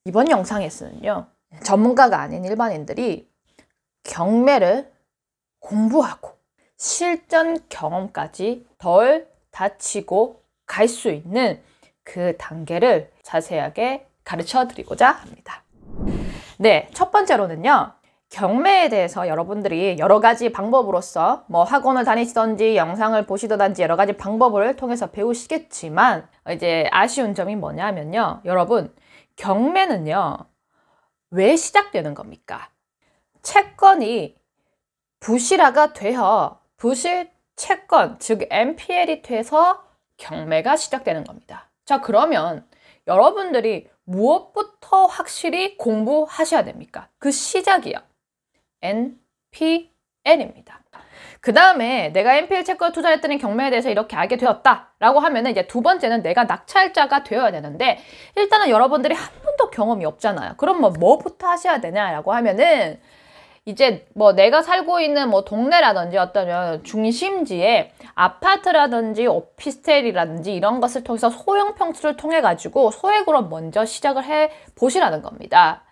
이번 영상에서는요, 전문가가 아닌 일반인들이 경매를 공부하고 실전 경험까지 덜 다치고 갈 수 있는 그 단계를 자세하게 가르쳐 드리고자 합니다. 네, 첫 번째로는요, 경매에 대해서 여러분들이 여러 가지 방법으로서 뭐 학원을 다니시던지 영상을 보시던지 여러 가지 방법을 통해서 배우시겠지만, 이제 아쉬운 점이 뭐냐면요, 여러분, 경매는요, 왜 시작되는 겁니까? 채권이 부실화가 되어 부실 채권, 즉 NPL이 돼서 경매가 시작되는 겁니다. 자, 그러면 여러분들이 무엇부터 확실히 공부하셔야 됩니까? 그 시작이요, NPL입니다. 그 다음에 내가 NPL 채권을 투자했더니 경매에 대해서 이렇게 알게 되었다 라고 하면은, 이제 두 번째는 내가 낙찰자가 되어야 되는데, 일단은 여러분들이 한 번도 경험이 없잖아요. 그럼 뭐부터 하셔야 되냐라고 하면은, 이제 뭐 내가 살고 있는 뭐 동네라든지 어떤 중심지에 아파트라든지 오피스텔이라든지 이런 것을 통해서 소형 평수를 통해 가지고 소액으로 먼저 시작을 해 보시라는 겁니다.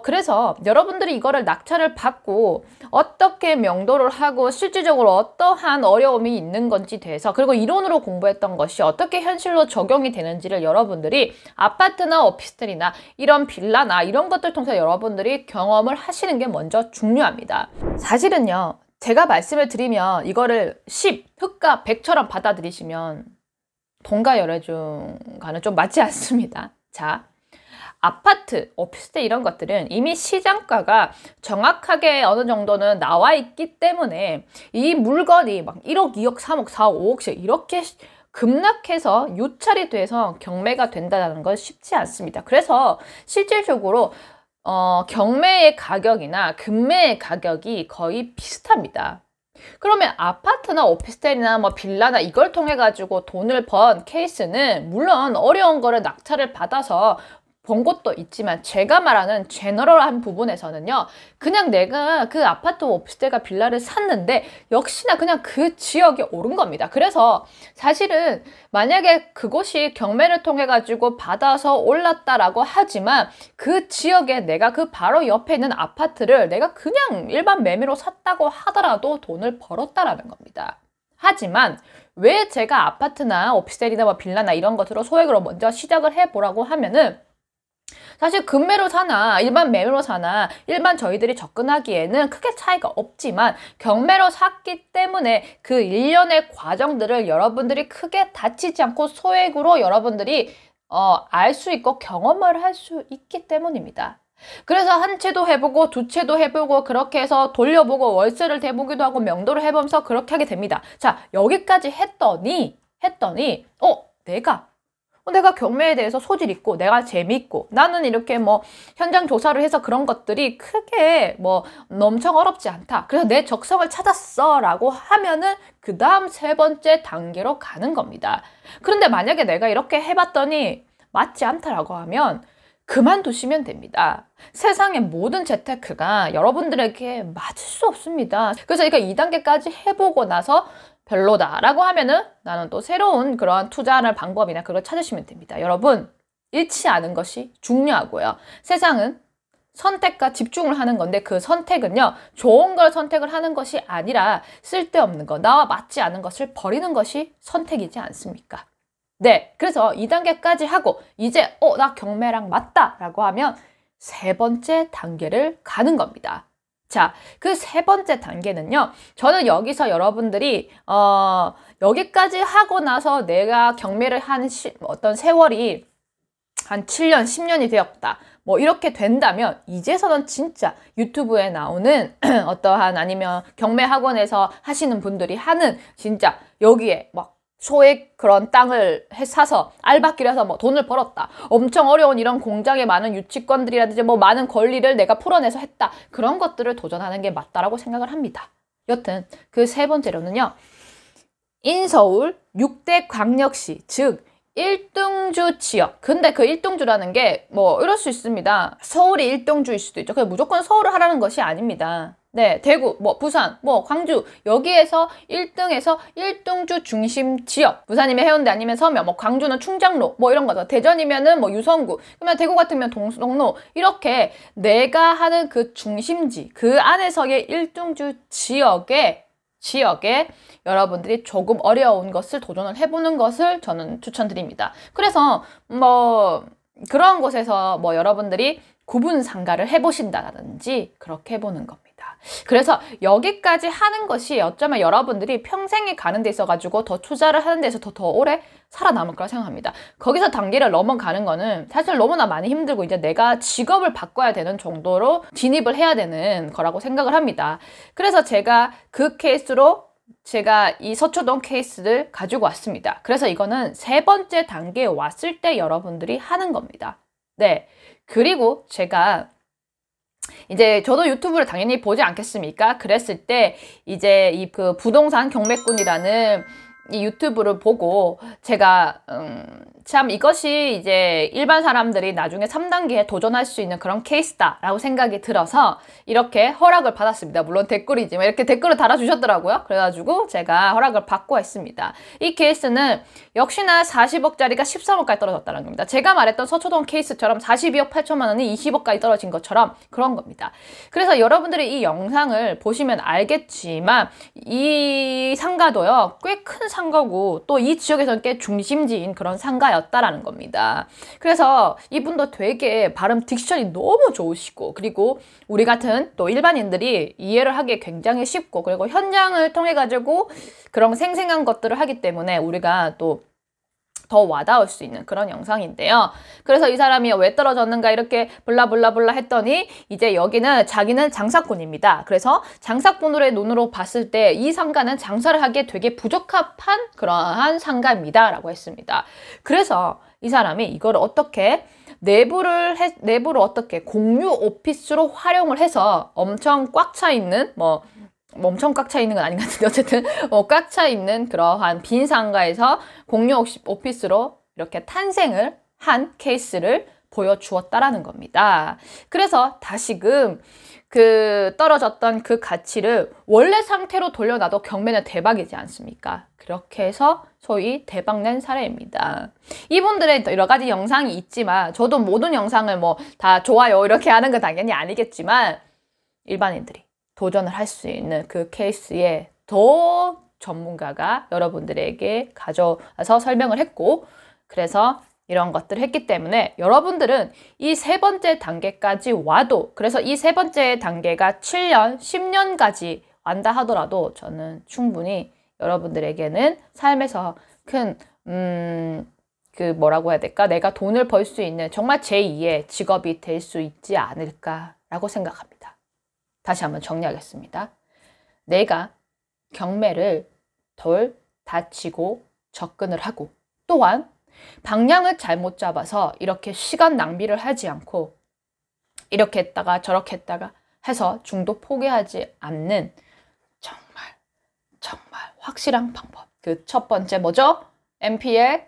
그래서 여러분들이 이거를 낙찰을 받고 어떻게 명도를 하고 실질적으로 어떠한 어려움이 있는 건지 대해서, 그리고 이론으로 공부했던 것이 어떻게 현실로 적용이 되는지를 여러분들이 아파트나 오피스텔이나 이런 빌라나 이런 것들 통해서 여러분들이 경험을 하시는 게 먼저 중요합니다. 사실은요, 제가 말씀을 드리면 이거를 10, 흑과 100처럼 받아들이시면 돈과 열애중과는 좀 맞지 않습니다. 자, 아파트, 오피스텔 이런 것들은 이미 시장가가 정확하게 어느 정도는 나와 있기 때문에 이 물건이 막 1억, 2억, 3억, 4억, 5억씩 이렇게 급락해서 유찰이 돼서 경매가 된다는 건 쉽지 않습니다. 그래서 실질적으로 경매의 가격이나 금매의 가격이 거의 비슷합니다. 그러면 아파트나 오피스텔이나 뭐 빌라나 이걸 통해 가지고 돈을 번 케이스는 물론 어려운 거를 낙찰을 받아서 본 것도 있지만, 제가 말하는 제너럴한 부분에서는요, 그냥 내가 그 아파트, 오피스텔과 빌라를 샀는데 역시나 그냥 그 지역에 오른 겁니다. 그래서 사실은 만약에 그곳이 경매를 통해 가지고 받아서 올랐다라고 하지만 그 지역에 내가 그 바로 옆에 있는 아파트를 내가 그냥 일반 매매로 샀다고 하더라도 돈을 벌었다라는 겁니다. 하지만 왜 제가 아파트나 오피스텔이나 뭐 빌라나 이런 것으로 소액으로 먼저 시작을 해보라고 하면은, 사실 금매로 사나 일반 매매로 사나 일반 저희들이 접근하기에는 크게 차이가 없지만, 경매로 샀기 때문에 그 일련의 과정들을 여러분들이 크게 다치지 않고 소액으로 여러분들이 알 수 있고 경험을 할 수 있기 때문입니다. 그래서 한 채도 해보고 두 채도 해보고 그렇게 해서 돌려보고 월세를 대보기도 하고 명도를 해보면서 그렇게 하게 됩니다. 자, 여기까지 했더니 내가 경매에 대해서 소질 있고 내가 재밌고 나는 이렇게 뭐 현장 조사를 해서 그런 것들이 크게 뭐 엄청 어렵지 않다, 그래서 내 적성을 찾았어 라고 하면은 그 다음 세 번째 단계로 가는 겁니다. 그런데 만약에 내가 이렇게 해봤더니 맞지 않다라고 하면 그만두시면 됩니다. 세상의 모든 재테크가 여러분들에게 맞을 수 없습니다. 그래서 이거 2단계까지 해보고 나서 별로다라고 하면은 나는 또 새로운 그런 투자하는 방법이나 그걸 찾으시면 됩니다. 여러분, 잃지 않은 것이 중요하고요. 세상은 선택과 집중을 하는 건데, 그 선택은요, 좋은 걸 선택을 하는 것이 아니라 쓸데없는 거, 나와 맞지 않은 것을 버리는 것이 선택이지 않습니까? 네, 그래서 2단계까지 하고 이제 나 경매랑 맞다 라고 하면 세 번째 단계를 가는 겁니다. 자, 그 세 번째 단계는요, 저는 여기서 여러분들이 여기까지 하고 나서 내가 경매를 한 어떤 세월이 한 7년, 10년이 되었다, 뭐 이렇게 된다면 이제서는 진짜 유튜브에 나오는 어떠한, 아니면 경매 학원에서 하시는 분들이 하는, 진짜 여기에 막 소액 그런 땅을 사서 알박기를 해서 뭐 돈을 벌었다, 엄청 어려운 이런 공장에 많은 유치권들이라든지 뭐 많은 권리를 내가 풀어내서 했다, 그런 것들을 도전하는 게 맞다라고 생각을 합니다. 여튼 그 세 번째로는요, 인서울 6대 광역시, 즉 1등주 지역. 근데 그 1등주라는 게 뭐 이럴 수 있습니다. 서울이 1등주일 수도 있죠. 그냥 무조건 서울을 하라는 것이 아닙니다. 네, 대구, 뭐 부산, 뭐 광주 여기에서 1등에서 1등주 중심 지역, 부산이면 해운대 아니면 서면, 뭐 광주는 충장로 뭐 이런 거죠. 대전이면은 뭐 유성구, 그러면 대구 같으면 동로 이렇게 내가 하는 그 중심지 그 안에서의 1등주 지역에 여러분들이 조금 어려운 것을 도전을 해보는 것을 저는 추천드립니다. 그래서 뭐 그런 곳에서 뭐 여러분들이 구분 상가를 해보신다든지 그렇게 해보는 겁니다. 그래서 여기까지 하는 것이 어쩌면 여러분들이 평생에 가는 데 있어가지고 더 투자를 하는 데서 더 오래 살아남을 거라 생각합니다. 거기서 단계를 넘어가는 거는 사실 너무나 많이 힘들고 이제 내가 직업을 바꿔야 되는 정도로 진입을 해야 되는 거라고 생각을 합니다. 그래서 제가 그 케이스로 제가 이 서초동 케이스를 가지고 왔습니다. 그래서 이거는 3번째 단계에 왔을 때 여러분들이 하는 겁니다. 네. 그리고 제가 이제 저도 유튜브를 당연히 보지 않겠습니까? 그랬을 때 이제 이 그 부동산 경매꾼이라는 이 유튜브를 보고 제가 참 이것이 이제 일반 사람들이 나중에 3단계에 도전할 수 있는 그런 케이스다라고 생각이 들어서 이렇게 허락을 받았습니다. 물론 댓글이지만 이렇게 댓글을 달아주셨더라고요. 그래가지고 제가 허락을 받고 했습니다. 이 케이스는 역시나 40억짜리가 13억까지 떨어졌다는 겁니다. 제가 말했던 서초동 케이스처럼 42억 8천만 원이 20억까지 떨어진 것처럼 그런 겁니다. 그래서 여러분들이 이 영상을 보시면 알겠지만 이 상가도요 꽤 큰 상가고 또 이 지역에서는 꽤 중심지인 그런 상가였다라는 겁니다. 그래서 이분도 되게 발음 딕션이 너무 좋으시고 그리고 우리 같은 또 일반인들이 이해를 하기 굉장히 쉽고 그리고 현장을 통해 가지고 그런 생생한 것들을 하기 때문에 우리가 또 더 와닿을 수 있는 그런 영상인데요. 그래서 이 사람이 왜 떨어졌는가 이렇게 블라블라블라 했더니 이제 여기는 자기는 장사꾼입니다. 그래서 장사꾼의 눈으로 봤을 때 이 상가는 장사를 하기에 되게 부적합한 그러한 상가입니다. 라고 했습니다. 그래서 이 사람이 이걸 어떻게 내부를 어떻게 공유 오피스로 활용을 해서 엄청 꽉 차 있는 엄청 꽉 차 있는 건 아닌 것 같은데 어쨌든 꽉 차 있는 그러한 빈 상가에서 공유 오피스로 이렇게 탄생을 한 케이스를 보여주었다라는 겁니다. 그래서 다시금 그 떨어졌던 그 가치를 원래 상태로 돌려놔도 경매는 대박이지 않습니까? 그렇게 해서 소위 대박낸 사례입니다. 이분들의 여러 가지 영상이 있지만 저도 모든 영상을 뭐 다 좋아요 이렇게 하는 건 당연히 아니겠지만 일반인들이 도전을 할 수 있는 그 케이스에 더 전문가가 여러분들에게 가져와서 설명을 했고 그래서 이런 것들을 했기 때문에 여러분들은 이 3번째 단계까지 와도 그래서 이 3번째 단계가 7년, 10년까지 완다 하더라도 저는 충분히 여러분들에게는 삶에서 큰 그 뭐라고 해야 될까? 내가 돈을 벌 수 있는 정말 제2의 직업이 될 수 있지 않을까라고 생각합니다. 다시 한번 정리하겠습니다. 내가 경매를 덜 다치고 접근을 하고 또한 방향을 잘못 잡아서 이렇게 시간 낭비를 하지 않고 이렇게 했다가 저렇게 했다가 해서 중도 포기하지 않는 정말 확실한 방법. 그 첫 번째 뭐죠? MPL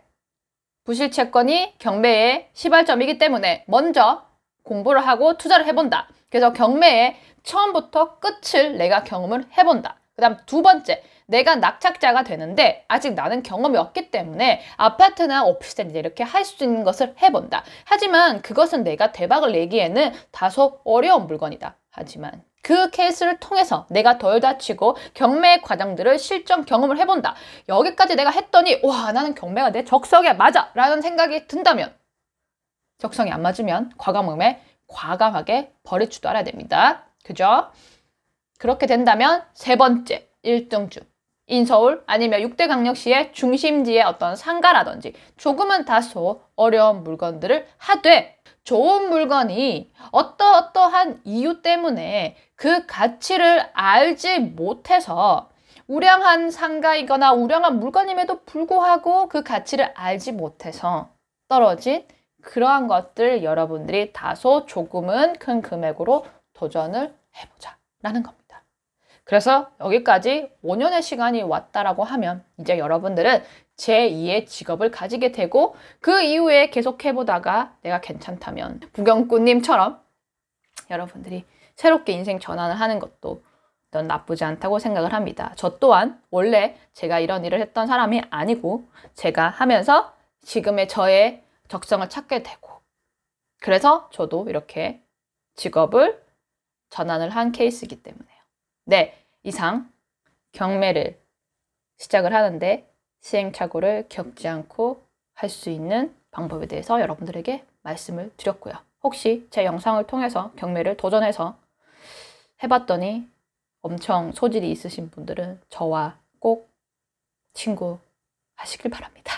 부실채권이 경매의 시발점이기 때문에 먼저 공부를 하고 투자를 해본다. 그래서 경매의 처음부터 끝을 내가 경험을 해본다. 그 다음 2번째, 내가 낙찰자가 되는데 아직 나는 경험이 없기 때문에 아파트나 오피스텔 이렇게 할 수 있는 것을 해본다. 하지만 그것은 내가 대박을 내기에는 다소 어려운 물건이다. 하지만 그 케이스를 통해서 내가 덜 다치고 경매 과정들을 실전 경험을 해본다. 여기까지 내가 했더니 와 나는 경매가 내 적성에 맞아 라는 생각이 든다면 적성이 안 맞으면 과감하게 버리지도 알아야 됩니다. 그죠? 그렇게 된다면 3번째 1등주 인서울 아니면 6대 강력시의 중심지의 어떤 상가라든지 조금은 다소 어려운 물건들을 하되 좋은 물건이 어떠한 이유 때문에 그 가치를 알지 못해서 우량한 상가이거나 우량한 물건임에도 불구하고 그 가치를 알지 못해서 떨어진 그러한 것들 여러분들이 다소 조금은 큰 금액으로 도전을 해보자 라는 겁니다. 그래서 여기까지 5년의 시간이 왔다라고 하면 이제 여러분들은 제2의 직업을 가지게 되고 그 이후에 계속 해보다가 내가 괜찮다면 부경꾼님처럼 여러분들이 새롭게 인생 전환을 하는 것도 넌 나쁘지 않다고 생각을 합니다. 저 또한 원래 제가 이런 일을 했던 사람이 아니고 제가 하면서 지금의 저의 적성을 찾게 되고 그래서 저도 이렇게 직업을 전환을 한 케이스이기 때문에요. 네, 이상 경매를 시작을 하는데 시행착오를 겪지 않고 할 수 있는 방법에 대해서 여러분들에게 말씀을 드렸고요. 혹시 제 영상을 통해서 경매를 도전해서 해봤더니 엄청 소질이 있으신 분들은 저와 꼭 친구 하시길 바랍니다.